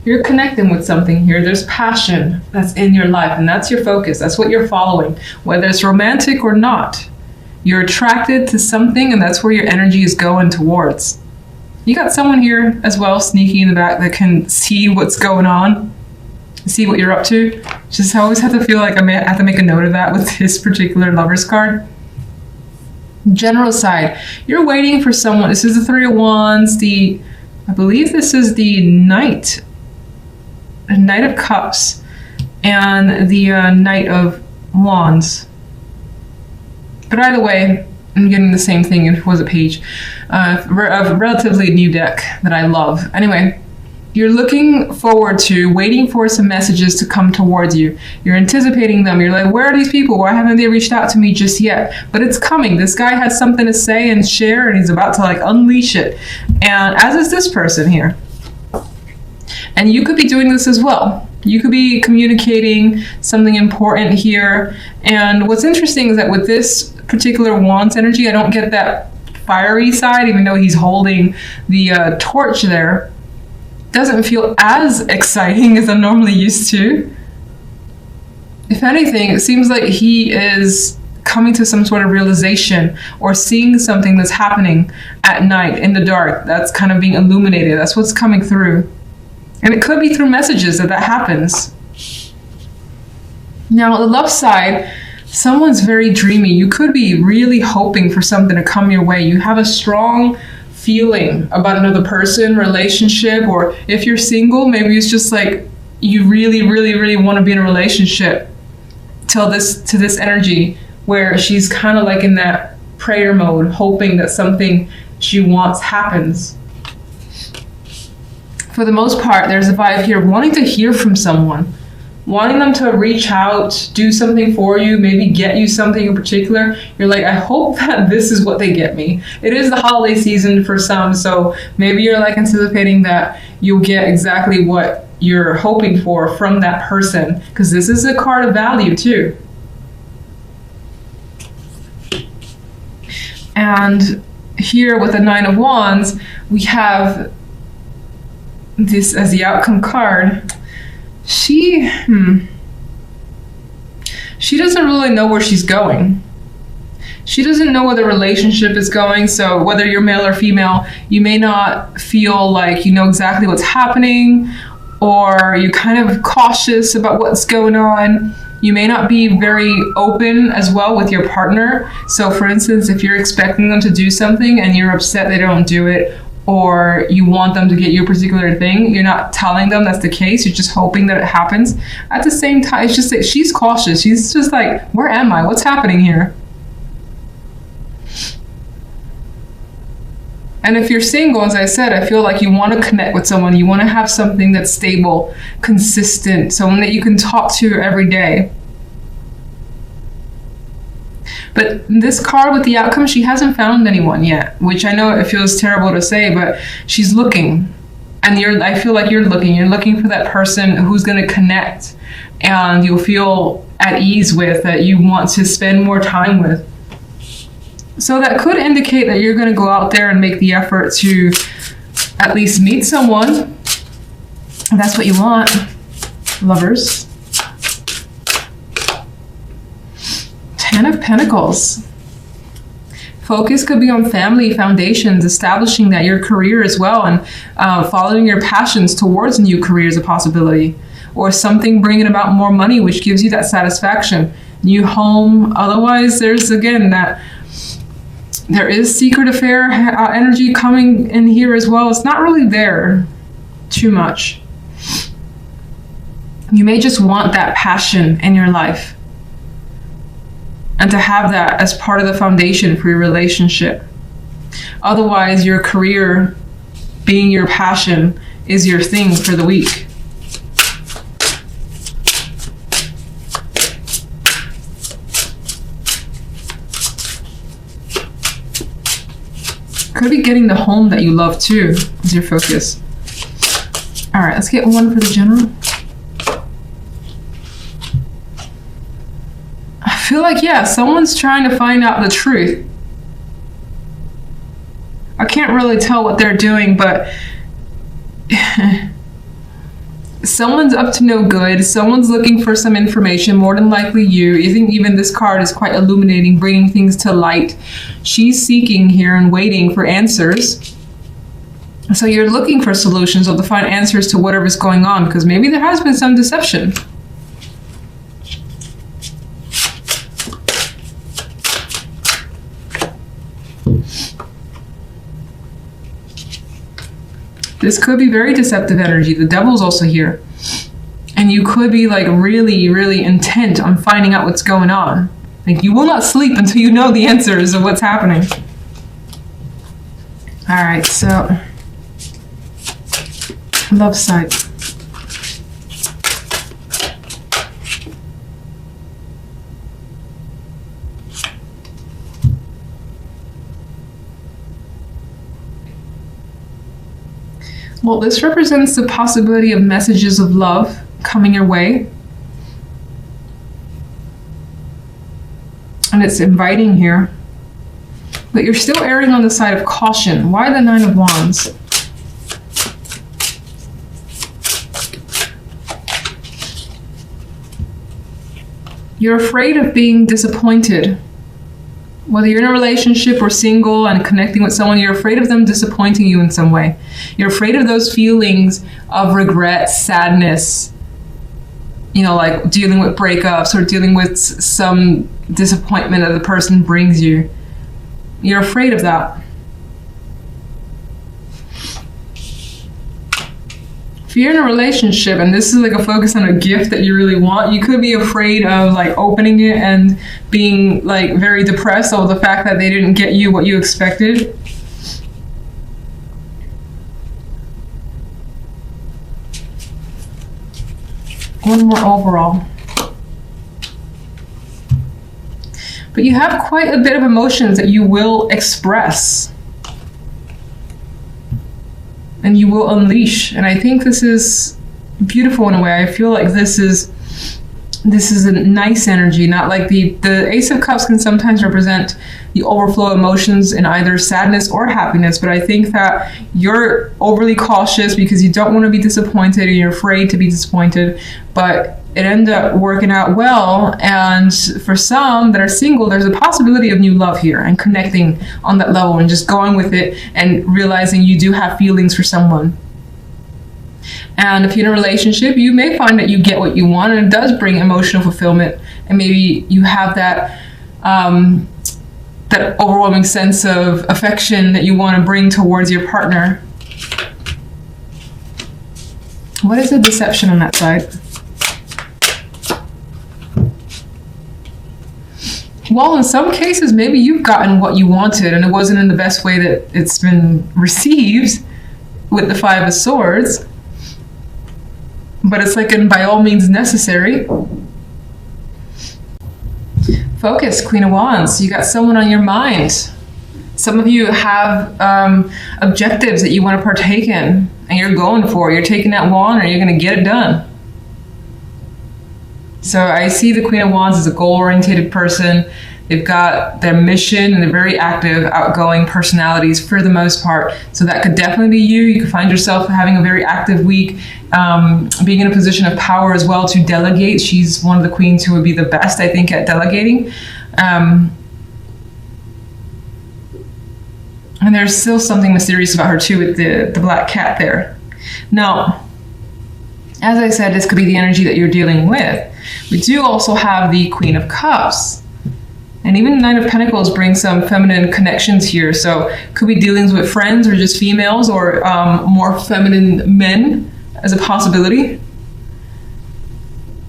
You're connecting with something here. There's passion that's in your life, and that's your focus. That's what you're following, whether it's romantic or not. You're attracted to something, and that's where your energy is going towards. You got someone here as well, sneaky in the back, that can see what's going on, see what you're up to. Just I always have to feel like I have to make a note of that with this particular Lover's card. General side, you're waiting for someone. This is the Three of Wands. I believe this is the Knight of Cups, and the Knight of Wands. But either way, I'm getting the same thing. It was a page. A relatively new deck that I love. Anyway, you're looking forward to, waiting for some messages to come towards you. You're anticipating them. You're like, where are these people? Why haven't they reached out to me just yet? But it's coming. This guy has something to say and share, and he's about to like unleash it. And as is this person here. And you could be doing this as well. You could be communicating something important here. And what's interesting is that with this particular Wands energy, I don't get that fiery side, even though he's holding the torch there. Doesn't feel as exciting as I'm normally used to. If anything, it seems like he is coming to some sort of realization or seeing something that's happening at night in the dark that's kind of being illuminated. That's what's coming through. And it could be through messages that happens. Now, on the love side, someone's very dreamy. You could be really hoping for something to come your way. You have a strong feeling about another person, relationship, or if you're single, maybe it's just like you really, really, really want to be in a relationship to this energy where she's kind of like in that prayer mode, hoping that something she wants happens. For the most part, there's a vibe here wanting to hear from someone, wanting them to reach out, do something for you, maybe get you something in particular. You're like, I hope that this is what they get me. It is the holiday season for some, so maybe you're like anticipating that you'll get exactly what you're hoping for from that person, because this is a card of value too. And here with the Nine of Wands, we have this as the outcome card. She doesn't really know where she's going. She doesn't know where the relationship is going. So whether you're male or female, you may not feel like you know exactly what's happening, or you're kind of cautious about what's going on. You may not be very open as well with your partner. So for instance, if you're expecting them to do something and you're upset they don't do it, or you want them to get you a particular thing, you're not telling them that's the case, you're just hoping that it happens. At the same time, it's just that she's cautious. She's just like, where am I? What's happening here? And if you're single, as I said, I feel like you want to connect with someone. You want to have something that's stable, consistent, someone that you can talk to every day. But this card with the outcome, she hasn't found anyone yet, which I know it feels terrible to say, but she's looking. And I feel like you're looking for that person who's going to connect and you'll feel at ease with, that you want to spend more time with. So that could indicate that you're going to go out there and make the effort to at least meet someone. If that's what you want, lovers. Ten of Pentacles. Focus could be on family foundations, establishing that your career as well, and following your passions towards a new career is a possibility. Or something bringing about more money, which gives you that satisfaction. New home. Otherwise, there's again that there is secret affair energy coming in here as well. It's not really there too much. You may just want that passion in your life, and to have that as part of the foundation for your relationship. Otherwise, your career being your passion is your thing for the week. Could be getting the home that you love too as your focus. All right, let's get one for the general. I feel like, yeah, someone's trying to find out the truth. I can't really tell what they're doing, but someone's up to no good. Someone's looking for some information, more than likely you. I think even this card is quite illuminating, bringing things to light. She's seeking here and waiting for answers. So you're looking for solutions or to find answers to whatever's going on, because maybe there has been some deception. This could be very deceptive energy. The devil's also here. And you could be like really, really intent on finding out what's going on. Like you will not sleep until you know the answers of what's happening. All right, so love side. Well, this represents the possibility of messages of love coming your way. And it's inviting here. But you're still erring on the side of caution. Why the Nine of Wands? You're afraid of being disappointed. Whether you're in a relationship or single and connecting with someone, you're afraid of them disappointing you in some way. You're afraid of those feelings of regret, sadness, you know, like dealing with breakups or dealing with some disappointment that the person brings you. You're afraid of that. If you're in a relationship and this is like a focus on a gift that you really want, you could be afraid of like opening it and being like very depressed over the fact that they didn't get you what you expected. One more overall. But you have quite a bit of emotions that you will express. And you will unleash. And I think this is beautiful in a way. I feel like this is a nice energy, not like the Ace of Cups can sometimes represent the overflow emotions in either sadness or happiness. But I think that you're overly cautious because you don't want to be disappointed and you're afraid to be disappointed. But it ended up working out well. And for some that are single, there's a possibility of new love here and connecting on that level and just going with it and realizing you do have feelings for someone. And if you're in a relationship, you may find that you get what you want and it does bring emotional fulfillment. And maybe you have that that overwhelming sense of affection that you want to bring towards your partner. What is the deception on that side? Well, in some cases, maybe you've gotten what you wanted and it wasn't in the best way that it's been received with the Five of Swords. But it's like, and by all means necessary. Focus, Queen of Wands. You got someone on your mind. Some of you have objectives that you want to partake in and you're going for it. You're taking that wand and you're going to get it done. So I see the Queen of Wands as a goal-oriented person. They've got their mission and they're very active, outgoing personalities for the most part. So that could definitely be you. You could find yourself having a very active week, being in a position of power as well to delegate. She's one of the queens who would be the best, I think, at delegating. And there's still something mysterious about her too with the black cat there. Now, as I said, this could be the energy that you're dealing with. We do also have the Queen of Cups. And even the Nine of Pentacles brings some feminine connections here. So could be dealings with friends or just females or more feminine men as a possibility.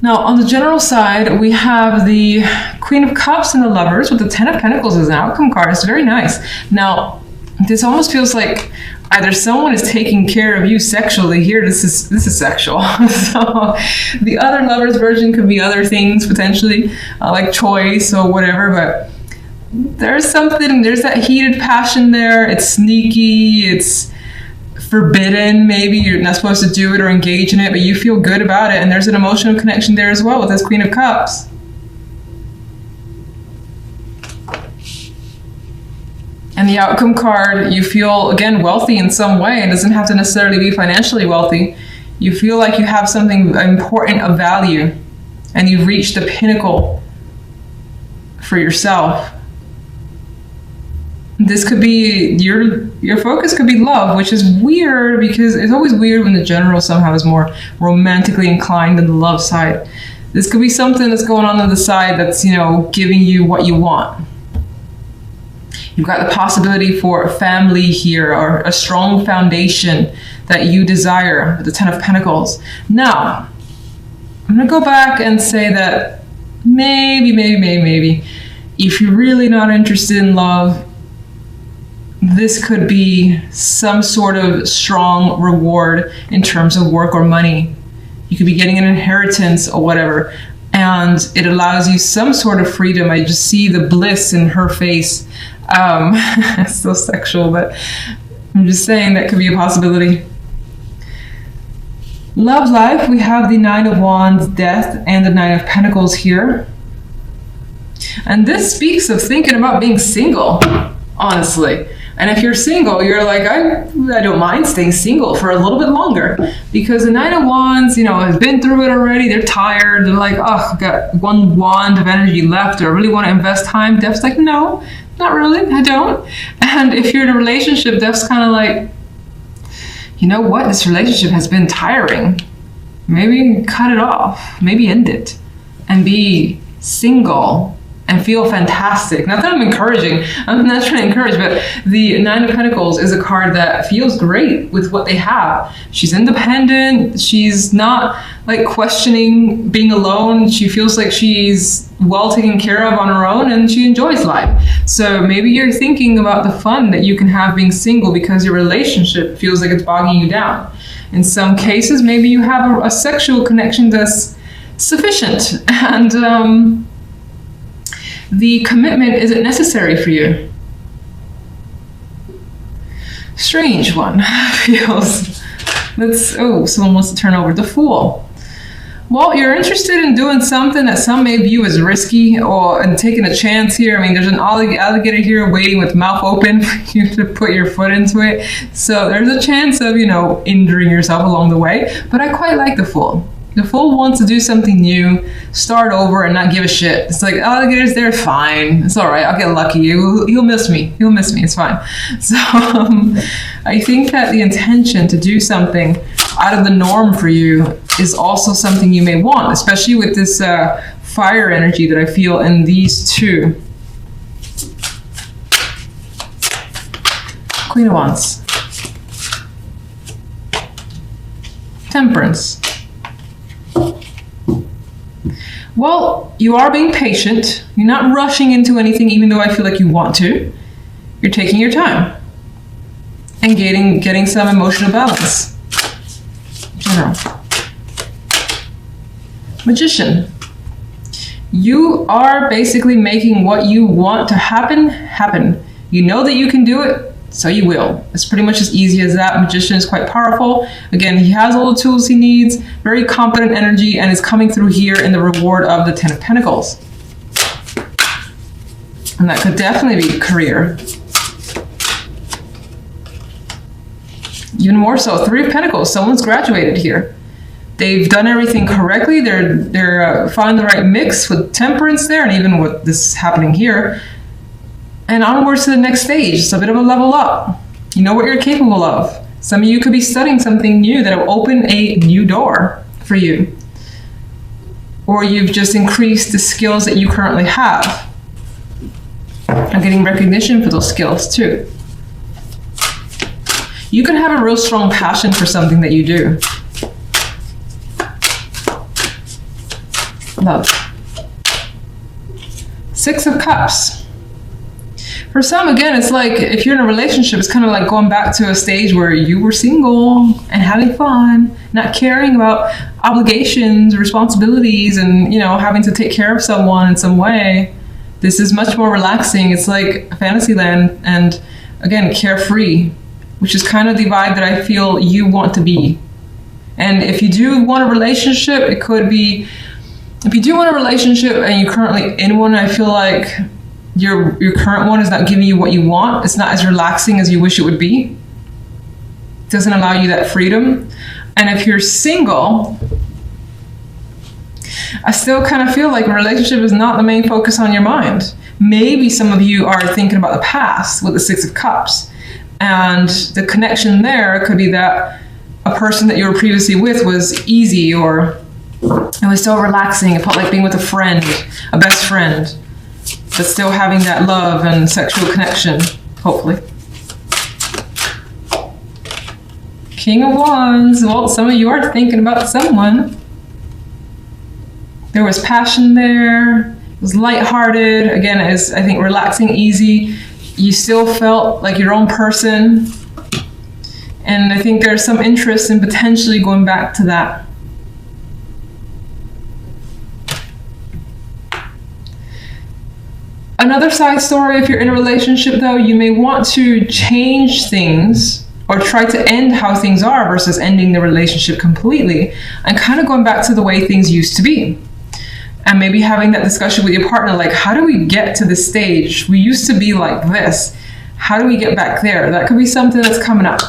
Now, on the general side, we have the Queen of Cups and the Lovers with the Ten of Pentacles as an outcome card. It's very nice. Now, this almost feels like either someone is taking care of you sexually. Here, this is sexual. So the other Lovers version could be other things potentially, like choice or whatever. But there's something. There's that heated passion there. It's sneaky. It's forbidden. Maybe you're not supposed to do it or engage in it, but you feel good about it. And there's an emotional connection there as well with this Queen of Cups. And the outcome card, you feel, again, wealthy in some way. It doesn't have to necessarily be financially wealthy. You feel like you have something important of value and you've reached the pinnacle for yourself. This could be, your focus could be love, which is weird because it's always weird when the general somehow is more romantically inclined than the love side. This could be something that's going on the side that's, giving you what you want. You've got the possibility for a family here or a strong foundation that you desire, the Ten of Pentacles. Now, I'm going to go back and say that maybe, if you're really not interested in love, this could be some sort of strong reward in terms of work or money. You could be getting an inheritance or whatever, and it allows you some sort of freedom. I just see the bliss in her face. It's so sexual, but I'm just saying that could be a possibility. Love life, we have the Nine of Wands, Death, and the Nine of Pentacles here. And this speaks of thinking about being single, honestly. And if you're single, you're like, I don't mind staying single for a little bit longer, because the Nine of Wands, has been through it already. They're tired. They're like, oh, I've got one wand of energy left. Do I really want to invest time? Death's like, no, not really. I don't. And if you're in a relationship, Death's kind of like, you know what? This relationship has been tiring. Maybe cut it off. Maybe end it and be single and feel fantastic. Not that I'm encouraging, I'm not trying to encourage, but the Nine of Pentacles is a card that feels great with what they have. She's independent, she's not like questioning being alone, she feels like she's well taken care of on her own and she enjoys life. So maybe you're thinking about the fun that you can have being single because your relationship feels like it's bogging you down. In some cases, maybe you have a sexual connection that's sufficient and the commitment isn't necessary for you. Strange one. Feels. Someone wants to turn over. The Fool. Well, you're interested in doing something that some may view as risky and taking a chance here. I mean, there's an alligator here waiting with mouth open for you to put your foot into it. So there's a chance of, injuring yourself along the way. But I quite like the Fool. The Fool wants to do something new, start over, and not give a shit. It's like, alligator's there, fine. It's all right. I'll get lucky. He'll miss me. He'll miss me. It's fine. So I think that the intention to do something out of the norm for you is also something you may want, especially with this fire energy that I feel in these two. Queen of Wands. Temperance. Well, you are being patient. You're not rushing into anything, even though I feel like you want to. You're taking your time and getting some emotional balance. General. Magician. You are basically making what you want to happen. You know that you can do it, so you will. It's pretty much as easy as that. Magician is quite powerful. Again, he has all the tools he needs, very competent energy, and is coming through here in the reward of the Ten of Pentacles. And that could definitely be career. Even more so, Three of Pentacles, someone's graduated here. They've done everything correctly. They're finding the right mix with temperance there, and even with this happening here. And onwards to the next stage. It's a bit of a level up. You know what you're capable of. Some of you could be studying something new that will open a new door for you. Or you've just increased the skills that you currently have. And getting recognition for those skills too. You can have a real strong passion for something that you do. Love. Six of Cups. For some, again, it's like if you're in a relationship, it's kind of like going back to a stage where you were single and having fun, not caring about obligations, responsibilities, and having to take care of someone in some way. This is much more relaxing. It's like Fantasyland and, again, carefree, which is kind of the vibe that I feel you want to be. And if you do want a relationship, it could be, if you do want a relationship and you're currently in one, I feel like your current one is not giving you what you want. It's not as relaxing as you wish it would be. doesn't allow you that freedom. And if you're single, I still kind of feel like a relationship is not the main focus on your mind. Maybe some of you are thinking about the past with the Six of Cups. And the connection there could be that a person that you were previously with was easy, or it was so relaxing. It felt like being with a friend, a best friend, but still having that love and sexual connection, hopefully. King of Wands. Well, some of you are thinking about someone. There was passion there. It was lighthearted. Again, it is, I think, relaxing, easy. You still felt like your own person. And I think there's some interest in potentially going back to that. Another side story, if you're in a relationship though, you may want to change things or try to end how things are versus ending the relationship completely and kind of going back to the way things used to be. And maybe having that discussion with your partner, like, how do we get to this stage? We used to be like this. How do we get back there? That could be something that's coming up.